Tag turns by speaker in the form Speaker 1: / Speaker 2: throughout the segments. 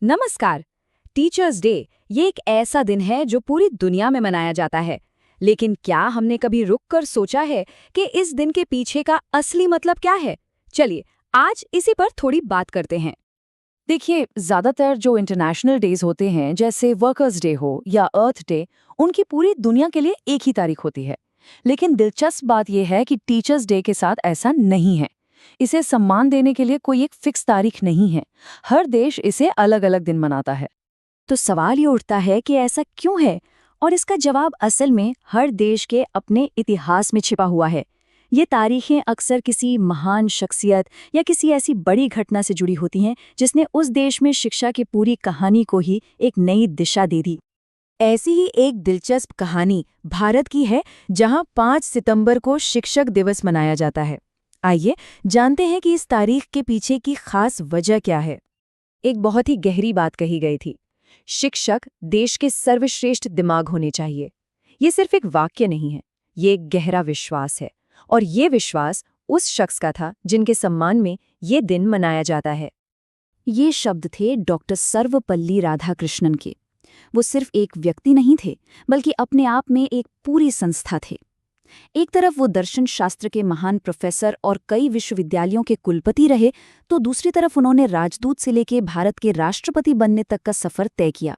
Speaker 1: नमस्कार। Teachers day ये एक ऐसा दिन है जो पूरी दुनिया में मनाया जाता है। लेकिन क्या हमने कभी रुक कर सोचा है कि इस दिन के पीछे का असली मतलब क्या है? चलिए आज इसी पर थोड़ी बात करते हैं।
Speaker 2: देखिए, ज़्यादातर जो इंटरनेशनल डेज होते हैं, जैसे वर्कर्स डे हो या अर्थ डे, उनकी पूरी दुनिया के लिए एक ही तारीख होती है। लेकिन दिलचस्प बात यह है कि टीचर्स डे के साथ ऐसा नहीं है। इसे सम्मान देने के लिए कोई एक फिक्स तारीख नहीं है। हर देश इसे अलग-अलग दिन मनाता है।
Speaker 1: तो सवाल ये उठता है कि ऐसा क्यों है, और इसका जवाब असल में हर देश के अपने इतिहास में छिपा हुआ है। ये तारीखें अक्सर किसी महान शख्सियत या किसी ऐसी बड़ी घटना से जुड़ी होती हैं जिसने उस देश में शिक्षा की पूरी कहानी को ही एक नई दिशा दे दी।
Speaker 2: ऐसी ही एक दिलचस्प कहानी भारत की है, जहां 5 सितंबर को शिक्षक दिवस मनाया जाता है। आइए जानते हैं कि इस तारीख के पीछे की खास वजह क्या है।
Speaker 1: एक बहुत ही गहरी बात कही गई थी। शिक्षक देश के सर्वश्रेष्ठ दिमाग होने चाहिए। ये सिर्फ एक वाक्य नहीं है, ये एक गहरा विश्वास है। और ये विश्वास उस शख्स का था जिनके सम्मान में ये दिन मनाया जाता है। ये शब्द थे डॉक्टर सर्वपल्ली राधाकृष्णन के। वो सिर्फ एक व्यक्ति नहीं थे, बल्कि अपने आप में एक पूरी संस्था थे। एक तरफ वो दर्शन शास्त्र के महान प्रोफेसर और कई विश्वविद्यालयों के कुलपति रहे, तो दूसरी तरफ उन्होंने राजदूत से लेकर भारत के राष्ट्रपति बनने तक का सफर तय किया।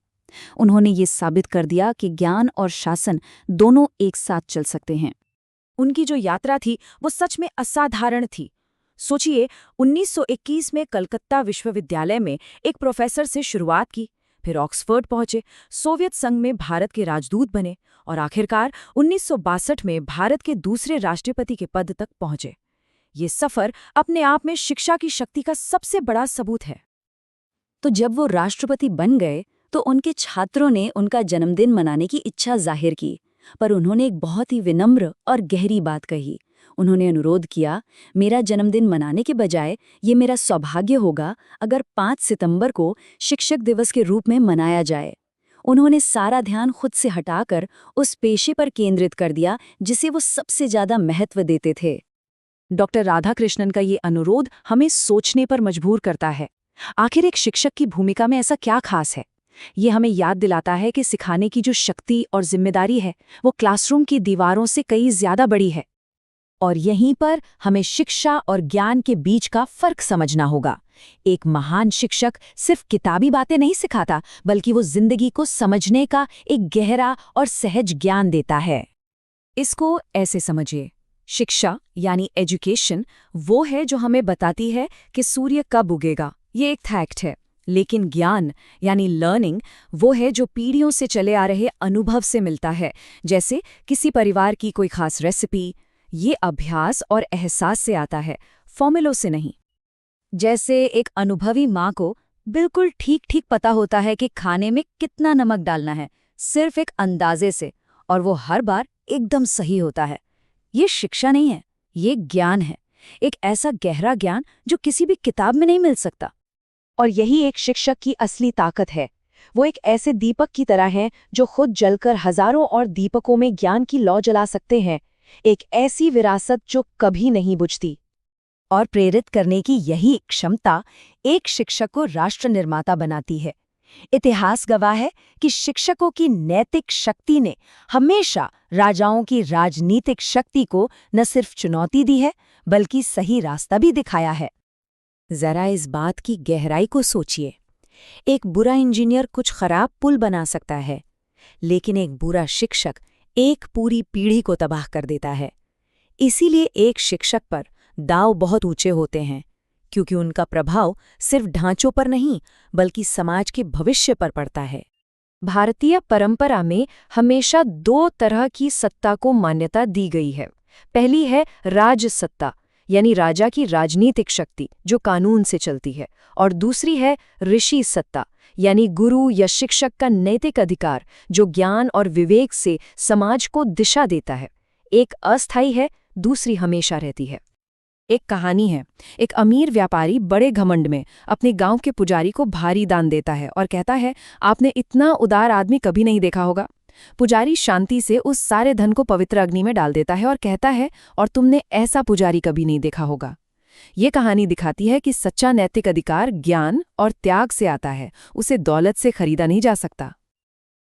Speaker 1: उन्होंने ये साबित कर दिया कि ज्ञान और शासन दोनों एक साथ चल सकते हैं।
Speaker 2: उनकी जो यात्रा थी वो सच में असाधारण थी। सोचिए, 1921 में कलकत्ता विश्वविद्यालय में एक प्रोफेसर से शुरुआत की, फिर ऑक्सफोर्ड पहुंचे, सोवियत संघ में भारत के राजदूत बने और आखिरकार 1962 में भारत के दूसरे राष्ट्रपति के पद तक पहुंचे। ये सफर अपने आप में शिक्षा की शक्ति का सबसे बड़ा सबूत है।
Speaker 1: तो जब वो राष्ट्रपति बन गए तो उनके छात्रों ने उनका जन्मदिन मनाने की इच्छा जाहिर की, पर उन्होंने एक बहुत ही विनम्र और गहरी बात कही। उन्होंने अनुरोध किया, मेरा जन्मदिन मनाने के बजाय ये मेरा सौभाग्य होगा अगर 5 सितंबर को शिक्षक दिवस के रूप में मनाया जाए। उन्होंने सारा ध्यान खुद से हटाकर उस पेशे पर केंद्रित कर दिया जिसे वो सबसे ज्यादा महत्व देते थे।
Speaker 2: डॉक्टर राधाकृष्णन का ये अनुरोध हमें सोचने पर मजबूर करता है। आखिर एक शिक्षक की भूमिका में ऐसा क्या खास है? ये हमें याद दिलाता है कि सिखाने की जो शक्ति और जिम्मेदारी है वो क्लासरूम की दीवारों से कई ज्यादा बड़ी है। और यहीं पर हमें शिक्षा और ज्ञान के बीच का फर्क समझना होगा। एक महान शिक्षक सिर्फ किताबी बातें नहीं सिखाता, बल्कि वो जिंदगी को समझने का एक गहरा और सहज ज्ञान देता है। इसको ऐसे समझिए, शिक्षा यानी एजुकेशन वो है जो हमें बताती है कि सूर्य कब उगेगा, ये एक फैक्ट है। लेकिन ज्ञान यानी लर्निंग वो है जो पीढ़ियों से चले आ रहे अनुभव से मिलता है, जैसे किसी परिवार की कोई खास रेसिपी। ये अभ्यास और एहसास से आता है, फॉर्मूलों से नहीं। जैसे एक अनुभवी माँ को बिल्कुल ठीक ठीक पता होता है कि खाने में कितना नमक डालना है, सिर्फ एक अंदाजे से, और वो हर बार एकदम सही होता है। ये शिक्षा नहीं है, ये ज्ञान है। एक ऐसा गहरा ज्ञान जो किसी भी किताब में नहीं मिल सकता। और यही एक शिक्षक की असली ताकत है। वो एक ऐसे दीपक की तरह हैं जो खुद जलकर हजारों और दीपकों में ज्ञान की लौ जला सकते हैं। एक ऐसी विरासत जो कभी नहीं बुझती। और प्रेरित करने की यही क्षमता एक शिक्षक को राष्ट्र निर्माता बनाती है। इतिहास गवाह है कि शिक्षकों की नैतिक शक्ति ने हमेशा राजाओं की राजनीतिक शक्ति को न सिर्फ चुनौती दी है, बल्कि सही रास्ता भी दिखाया है। जरा इस बात की गहराई को सोचिए। एक बुरा इंजीनियर कुछ खराब पुल बना सकता है, लेकिन एक बुरा शिक्षक एक पूरी पीढ़ी को तबाह कर देता है। इसीलिए एक शिक्षक पर दाव बहुत ऊंचे होते हैं, क्योंकि उनका प्रभाव सिर्फ ढांचों पर नहीं, बल्कि समाज के भविष्य पर पड़ता है। भारतीय परंपरा में हमेशा 2 तरह की सत्ता को मान्यता दी गई है। पहली है राज सत्ता, यानी राजा की राजनीतिक शक्ति जो कानून से चलती है, और दूसरी है ऋषि सत्ता, यानी गुरु या शिक्षक का नैतिक अधिकार जो ज्ञान और विवेक से समाज को दिशा देता है। एक अस्थायी है, दूसरी हमेशा रहती है। एक कहानी है, एक अमीर व्यापारी बड़े घमंड में अपने गांव के पुजारी को भारी दान देता है और कहता है, आपने इतना उदार आदमी कभी नहीं देखा होगा। पुजारी शांति से उस सारे धन को पवित्र अग्नि में डाल देता है और कहता है, और तुमने ऐसा पुजारी कभी नहीं देखा होगा।
Speaker 1: ये कहानी दिखाती है कि सच्चा नैतिक अधिकार ज्ञान और त्याग से आता है, उसे दौलत से खरीदा नहीं जा सकता।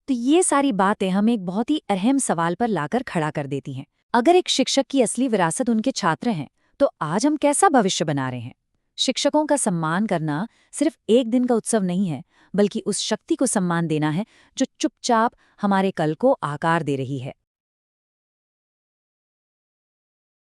Speaker 2: तो ये सारी बातें हमें एक बहुत ही अहम सवाल पर लाकर खड़ा कर देती हैं। अगर एक शिक्षक की असली विरासत उनके छात्र हैं, तो आज हम कैसा भविष्य बना रहे हैं? शिक्षकों का सम्मान करना सिर्फ एक दिन का उत्सव नहीं है, बल्कि उस शक्ति को सम्मान देना है जो चुपचाप हमारे कल को आकार दे रही है।